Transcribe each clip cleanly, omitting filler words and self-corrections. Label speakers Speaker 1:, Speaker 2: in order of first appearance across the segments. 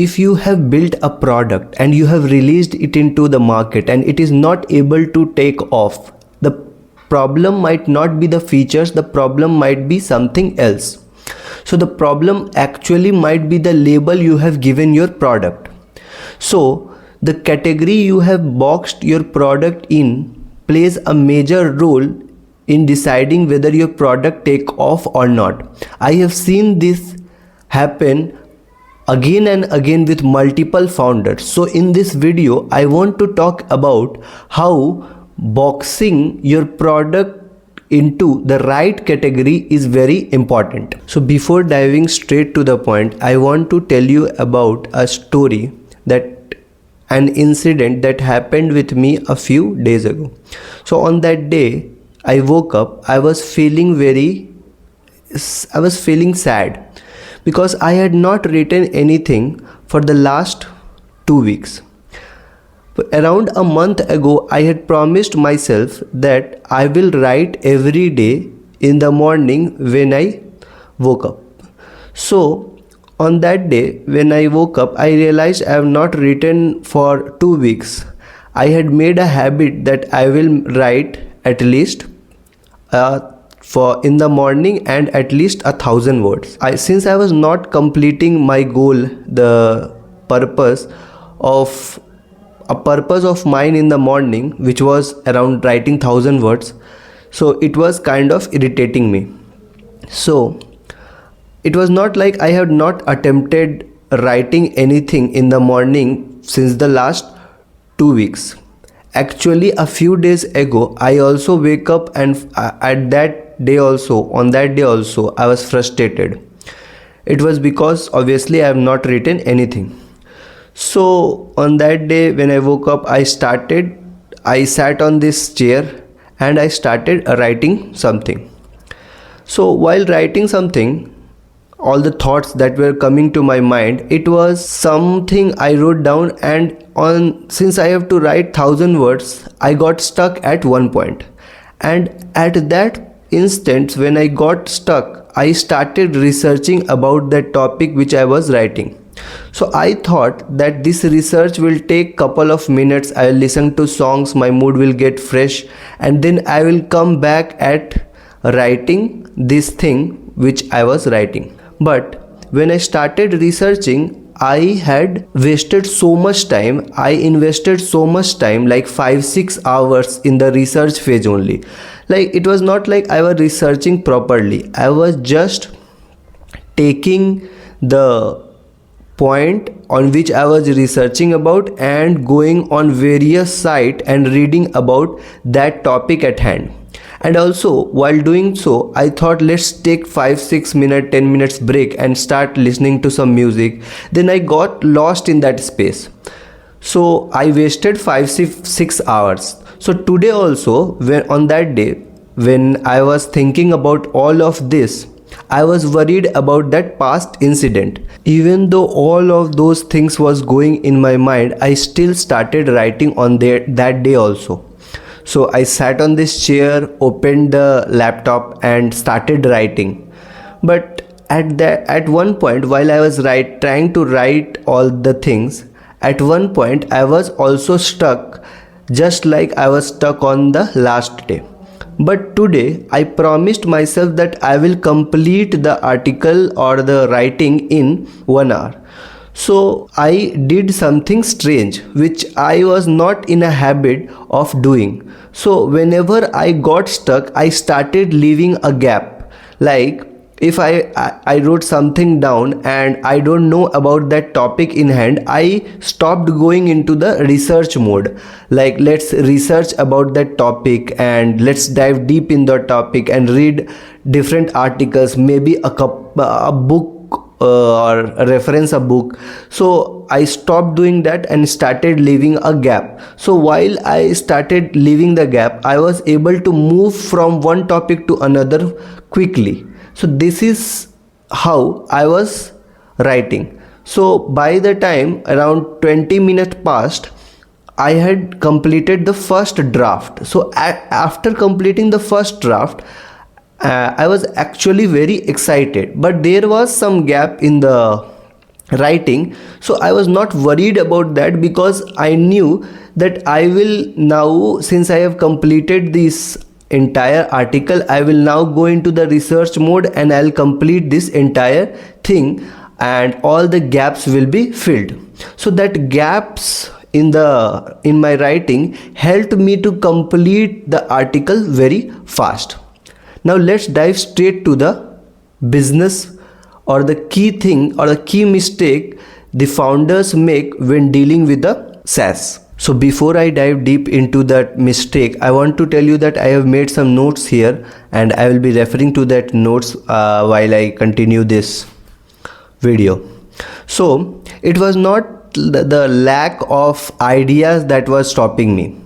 Speaker 1: If you have built a product and you have released it into the market and it is not able to take off, the problem might not be the features, the problem might be something else. So the problem actually might be the label you have given your product. So the category you have boxed your product in plays a major role in deciding whether your product take off or not. I have seen this happen again and again with multiple founders. So in this video I want to talk about how boxing your product into the right category is very important. So before diving straight to the point, I want to tell you about a story, that an incident that happened with me a few days ago. So on that day I woke up, I was feeling sad because I had not written anything for the last 2 weeks. Around a month ago, I had promised myself that I will write every day in the morning when I woke up. So on that day when I woke up, I realized I have not written for 2 weeks. I had made a habit that I will write at least for in the morning and at least 1,000 words. Since I was not completing my goal, the purpose of mine in the morning, which was around writing 1,000 words, so it was kind of irritating me. So it was not like I had not attempted writing anything in the morning since the last 2 weeks. Actually, a few days ago I also wake up, and on that day also I was frustrated. It was because obviously I have not written anything. So on that day when I woke up, I sat on this chair and I started writing something. So while writing something, all the thoughts that were coming to my mind, it was something I wrote down, and since I have to write 1,000 words, I got stuck at one point. And at that instant when I got stuck, I started researching about that topic which I was writing. So I thought that this research will take couple of minutes. I will listen to songs, my mood will get fresh, and then I will come back at writing this thing which I was writing. But when I started researching, I had wasted so much time. I invested so much time, like 5-6 hours in the research phase only. Like, it was not like I was researching properly. I was just taking the point on which I was researching about and going on various sites and reading about that topic at hand. And also while doing so, I thought, let's take 5-6 minutes 10 minutes break and start listening to some music. Then I got lost in that space. So I wasted 5-6 hours. So today also, on that day when I was thinking about all of this, I was worried about that past incident. Even though all of those things was going in my mind, I still started writing on that day also. So I sat on this chair, opened the laptop and started writing. But at one point, while I was trying to write all the things, at one point I was also stuck, just like I was stuck on the last day. But today I promised myself that I will complete the article or the writing in 1 hour. So I did something strange which I was not in a habit of doing. So whenever I got stuck, I started leaving a gap. Like, if I wrote something down and I don't know about that topic in hand, I stopped going into the research mode. Like, let's research about that topic and let's dive deep in the topic and read different articles, maybe a book or reference a book. So I stopped doing that and started leaving a gap. So while I started leaving the gap, I was able to move from one topic to another quickly. So this is how I was writing. So by the time around 20 minutes passed, I had completed the first draft. So after completing the first draft, I was actually very excited, but there was some gap in the writing. So I was not worried about that, because I knew that I will now, since I have completed this entire article, I will now go into the research mode and I'll complete this entire thing, and all the gaps will be filled. So that gaps in my writing helped me to complete the article very fast. Now let's dive straight to the business, or the key thing or the key mistake the founders make when dealing with the SaaS. So before I dive deep into that mistake, I want to tell you that I have made some notes here, and I will be referring to that notes while I continue this video. So it was not the lack of ideas that was stopping me.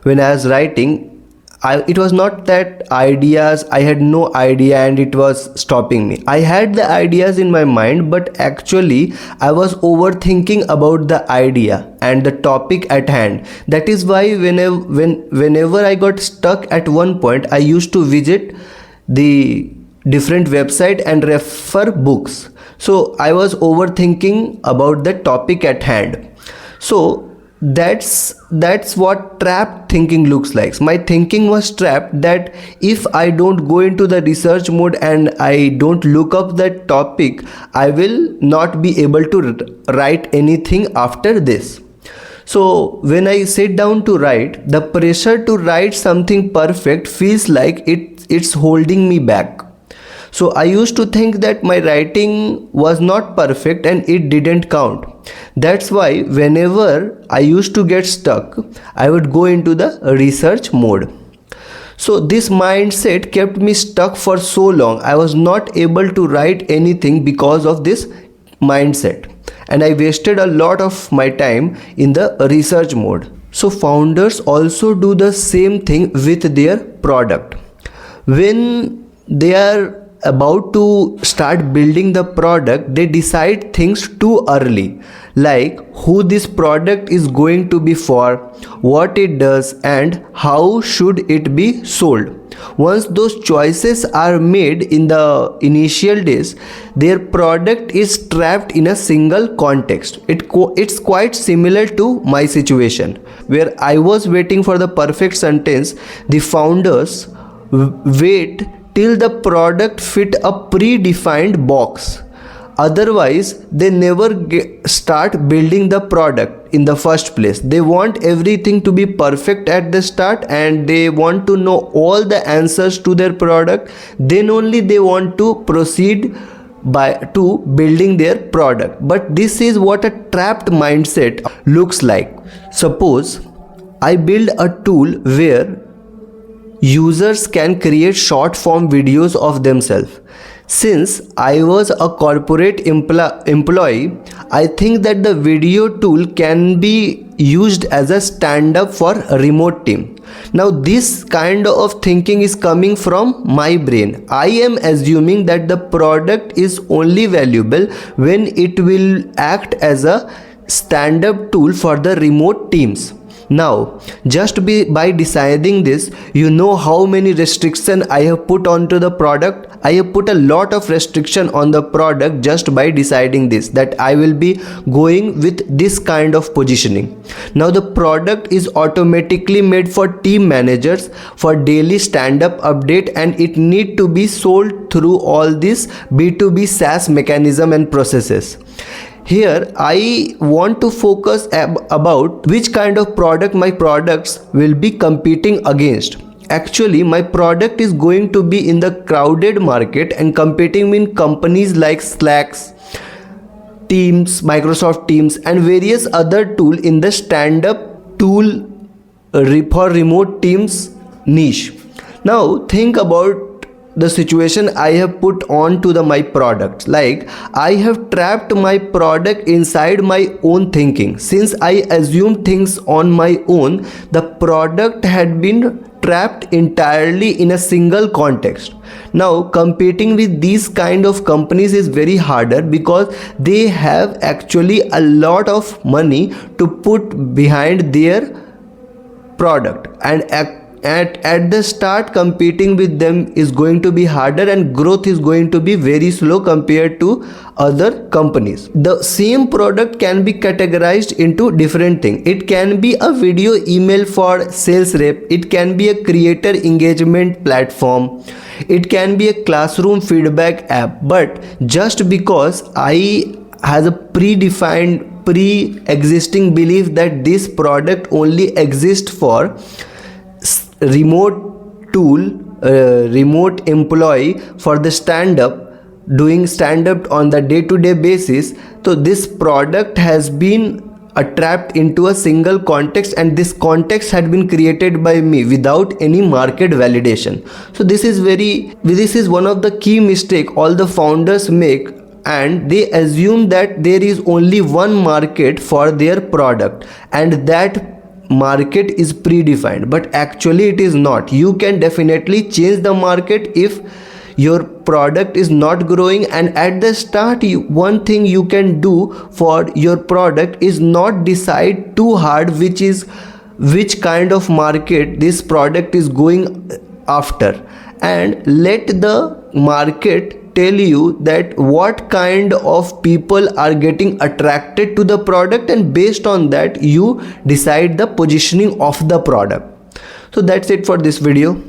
Speaker 1: When I was writing, it was not that ideas, I had no idea and it was stopping me. I had the ideas in my mind, but actually I was overthinking about the idea and the topic at hand. That is why whenever I got stuck at one point, I used to visit the different website and refer books. So I was overthinking about the topic at hand. So that's what trapped thinking looks like. My thinking was trapped, that if I don't go into the research mode and I don't look up that topic, I will not be able to write anything after this. So when I sit down to write, the pressure to write something perfect feels like it's holding me back. So I used to think that my writing was not perfect and it didn't count. That's why whenever I used to get stuck, I would go into the research mode. So this mindset kept me stuck for so long. I was not able to write anything because of this mindset, and I wasted a lot of my time in the research mode. So founders also do the same thing with their product. When they are about to start building the product, they decide things too early, like who this product is going to be for, what it does, and how should it be sold. Once those choices are made in the initial days, their product is trapped in a single context. It's quite similar to my situation, where I was waiting for the perfect sentence. The founders wait till the product fit a predefined box. Otherwise, they never start building the product in the first place. They want everything to be perfect at the start, and they want to know all the answers to their product. Then only they want to proceed to building their product. But this is what a trapped mindset looks like. Suppose I build a tool where users can create short form videos of themselves. Since I was a corporate employee, I think that the video tool can be used as a stand-up for a remote team. Now this kind of thinking is coming from my brain. I am assuming that the product is only valuable when it will act as a stand-up tool for the remote teams. Now, just by deciding this, you know how many restrictions I have put onto the product. I have put a lot of restriction on the product just by deciding this, that I will be going with this kind of positioning. Now the product is automatically made for team managers for daily stand-up update, and it need to be sold through all this B2B SaaS mechanism and processes. Here I want to focus about which kind of product my products will be competing against. Actually, my product is going to be in the crowded market and competing with companies like Slack, Teams, Microsoft Teams, and various other tools in the stand-up tool for remote teams niche. Now think about the situation I have put on to my product. Like, I have trapped my product inside my own thinking. Since I assumed things on my own, the product had been trapped entirely in a single context. Now competing with these kind of companies is very harder, because they have actually a lot of money to put behind their product, and at the start competing with them is going to be harder, and growth is going to be very slow compared to other companies. The same product can be categorized into different things. It can be a video email for sales rep, it can be a creator engagement platform, it can be a classroom feedback app. But just because I has a pre-existing belief that this product only exists for remote remote employee for the doing stand-up on the day-to-day basis, so this product has been trapped into a single context, and this context had been created by me without any market validation. So this is one of the key mistake all the founders make, and they assume that there is only one market for their product and that market is predefined, but actually it is not. You can definitely change the market if your product is not growing, and at the start one thing you can do for your product is not decide too hard which kind of market this product is going after, and let the market tell you that what kind of people are getting attracted to the product, and based on that you decide the positioning of the product. So that's it for this video.